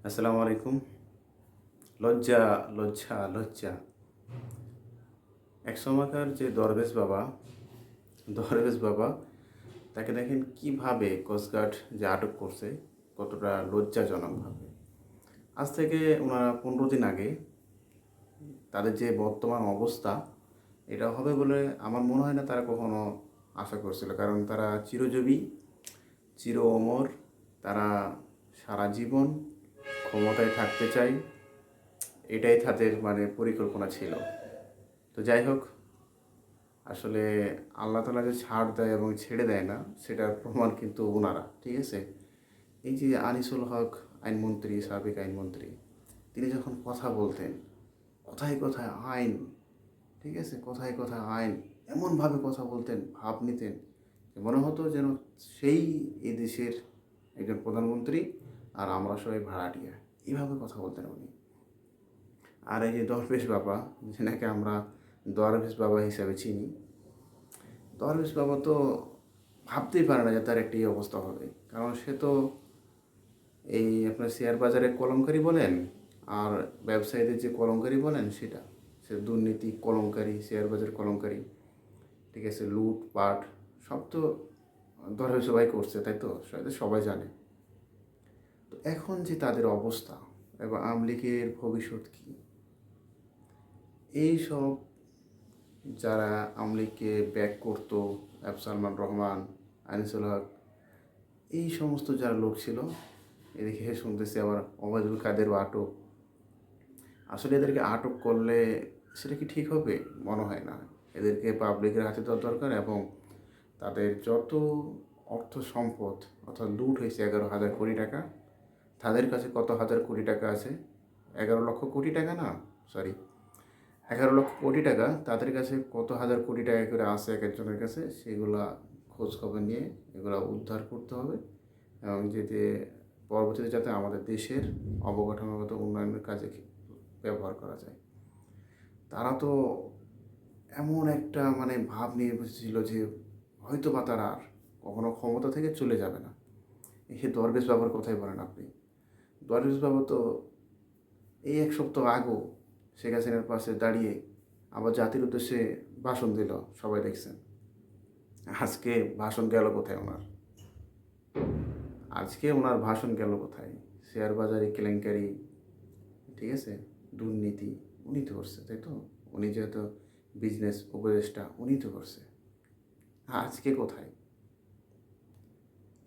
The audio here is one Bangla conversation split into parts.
আসসালামু আলাইকুম। লজ্জা, লজ্জা, লজ্জা। এক সময়কার যে দরবেশ বাবা তাকে দেখেন কিভাবে কোস্টগার্ড যে আটক করছে, কতটা লজ্জাজনকভাবে। আজ থেকে ওনারা 15 দিন আগে তাদের যে বর্তমান অবস্থা, এটা হবে বলে আমার মনে হয় না তারা কখনো আশা করছিল। কারণ তারা চিরজীবী, চির অমর, তারা সারা জীবন ক্ষমতায় থাকতে চায়, এটাই তাদের পরিকল্পনা ছিল। তো যাই হোক, আসলে আল্লাহ তালা যে ছাড় দেয় এবং ছেড়ে দেয় না, সেটার প্রমাণ কিন্তু ওনারা, ঠিক আছে। এই যে আনিসুল হক আইনমন্ত্রী, সাবেক আইনমন্ত্রী, তিনি যখন কথা বলতেন, কথায় কথায় আইন, ঠিক আছে, কথায় কথায় আইন, এমনভাবে কথা বলতেন, ভাব নিতেন যে মনে হতো যেন সেই এই দেশের একজন প্রধানমন্ত্রী আর আমরা সবাই ভাড়াটিয়া, এইভাবে কথা বলতেন উনি। আর এই যে দরবেশ বাবা, যেনাকে আমরা দরবেশ বাবা হিসাবে চিনি, দরবেশ বাবা তো ভাবতেই পারে না যে তার একটি অবস্থা হবে। কারণ সে তো এই আপনার শেয়ার বাজারে কলমকারী বলেন আর ব্যবসায়ীদের যে কলমকারী বলেন, সেটা সে দুর্নীতি কলমকারী, শেয়ার বাজার কলমকারী, ঠিক আছে, লুটপাট, সব তো দরবেশ বাবাই করছে, তাই তো সবাই জানে। তো এখন যে তাদের অবস্থা এবং আওয়ামী লীগের ভবিষ্যৎ কী, এই সব যারা আওয়ামী লীগকে ব্যাক করতো, সালমান রহমান, আনিসুল হক, এই সমস্ত যারা লোক ছিল, এদিকে শুনতেছি আবার ওবায়দুল কাদেরও আটক। আসলে এদেরকে আটক করলে সেটা কি ঠিক হবে? মনে হয় না। এদেরকে পাবলিকের হাতে দেওয়া দরকার এবং তাদের যত অর্থ সম্পদ অর্থাৎ লুট হয়েছে 11,000 কোটি টাকা, তাদের কাছে কত হাজার কোটি টাকা আছে, 11 লক্ষ কোটি টাকা না, সরি, 11 লক্ষ কোটি টাকা, তাদের কাছে কত হাজার কোটি টাকা করে আছে এক একজনের কাছে, সেগুলা খোঁজ খবর নিয়ে এগুলো উদ্ধার করতে হবে এবং যেতে পরবর্তীতে যাতে আমাদের দেশের অবকাঠামোগত উন্নয়নের কাজে ব্যবহার করা যায়। তারা তো এমন একটা ভাব নিয়ে বসেছিল যে হয়তো বা তারা আর কখনো ক্ষমতা থেকে চলে যাবে না। এই দরবেশ বাবার কথাই বলেন আপনি। দরবেশ বাবা তো এই 1 সপ্তাহ আগেও শেখ হাসিনার পাশে দাঁড়িয়ে আবার জাতির উদ্দেশ্যে ভাষণ দিল, সবাই দেখছেন। আজকে ভাষণ গেল কোথায় ওনার? আজকে ওনার ভাষণ গেল কোথায়? শেয়ার বাজারে কেলেঙ্কারি, ঠিক আছে, দুর্নীতি উনি তো করছে, তাই তো। উনি যেহেতু বিজনেস উপদেষ্টা, উনি তো করছে। আজকে কোথায়?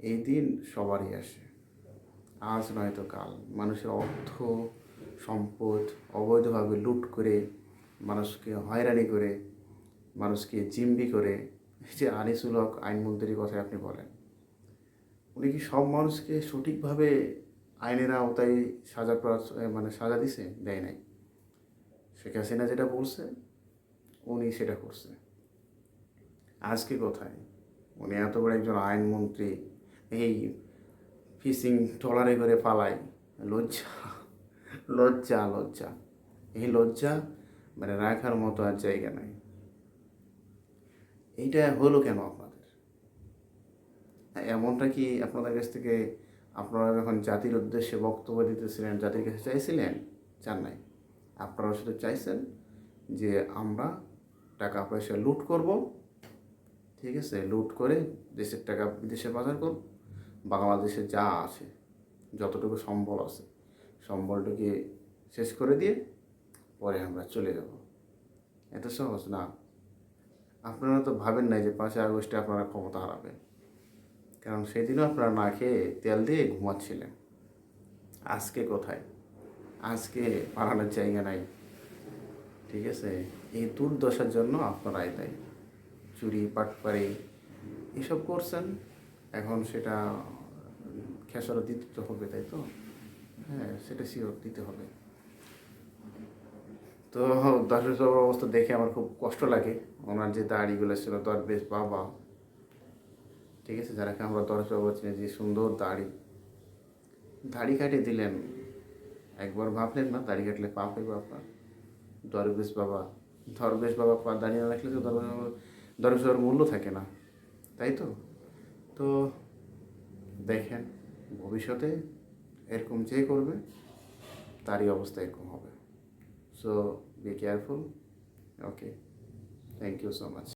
এই দিন সবারই আসে, আজ নয়তো কাল। মানুষের অর্থ সম্পদ অবৈধভাবে লুট করে, মানুষকে হয়রানি করে, মানুষকে জিম্বি করে, এই যে আনিসুল হক আইনমন্ত্রীর কথা আপনি বলেন, উনি কি সব মানুষকে সঠিকভাবে আইনের আওতায় সাজা দিছে? দেয় নাই। শেখ হাসিনা যেটা বলছে উনি সেটা করছে। আজকে কোথায়? উনি এত বড় একজন আইনমন্ত্রী, এই ফিশিং ট্রলারে করে পালায়। লজ্জা, লজ্জা, লজ্জা। এই লজ্জা রাখার মতো আর জায়গা নাই। এইটা হলো কেন আপনাদের? এমনটা কি আপনাদের কাছ থেকে আপনারা যখন জাতির উদ্দেশ্যে বক্তব্য দিতেছিলেন, জাতির কাছে চাইছিলেন? চান নাই। আপনারা শুধু চাইছেন যে আমরা টাকা পয়সা লুট করব, ঠিক আছে, লুট করে দেশের টাকা বিদেশে পাচার করব, বাংলাদেশে যা আছে, যতটুকু সম্বল আছে, সম্বলটাকে শেষ করে দিয়ে পরে আমরা চলে যাব। এত সহজ না। আপনারা তো ভাবেন নাই যে 5ই আগস্টে আপনারা ক্ষমতা হারাবেন। কারণ সেদিনও আপনারা না খেয়ে তেল দিয়ে ঘুমাচ্ছিলেন। আজকে কোথায়? আজকে পালানোর জায়গা নাই, ঠিক আছে। এই দুর্দশার জন্য আপনারাই দায়ী। চুরি পাটপারি এসব করছেন, এখন সেটা খেসারত দিতে হবে, তাই তো। হ্যাঁ, সেটা শিওর দিতে হবে। তো দরবেশ বাবার অবস্থা দেখে আমার খুব কষ্ট লাগে। ওনার যে দাড়িগুলো ছিল, দরবেশ বাবা, ঠিক আছে, যারাকে আমরা দরবেশ বাবা চিনি, যে সুন্দর দাড়ি, দাড়ি কাটিয়ে দিলেন। একবার ভাবলেন না দাড়ি কাটলে পাপ হইব আপনার? দরবেশ বাবা, দরবেশ বাবা পা দাঁড়িয়ে না রাখলে তো দরবেশ বাবার মূল্য থাকে না, তাই তো। তো দেখেন, ভবিষ্যতে এরকম যে করবে তারই অবস্থা এরকম হবে। So be careful. Okay, thank you so much.